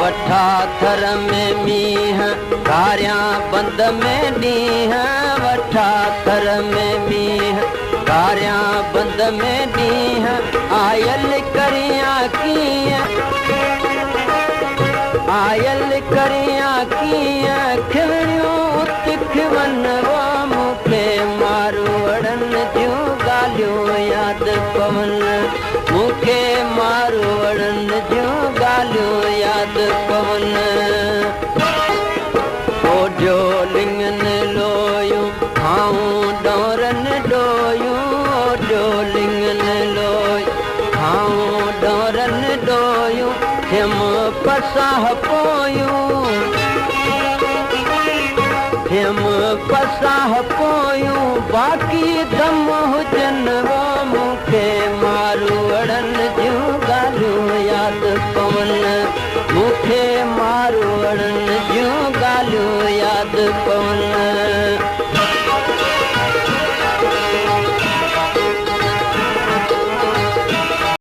वठा थर में मीह कारियां बंद में ॾींह वठा थर में मीह कारियां बंद में ॾींह आयल करियां कीअं आयल करियां कीअं खिवणियूं उत खिवन वो मूंखे मारवड़नि जूं ॻाल्हियूं यादि पवन मूंखे मारवड़नि जूं ॻाल्हियूं यादि पवन ओढियो लिङनि लोयूं खाऊं डोरनि डोयूं ओढियो लिङनि लोयूं खाऊं डोरनि डोयूं थियम पसाह पोयूं थियम पसाह पोयूं बाक़ी दम हुजनि वो मूंखे मारवड़नि जूं ॻाल्हियूं यादि पवन मूंखे मारवड़नि जूं ॻाल्हियूं यादि पवन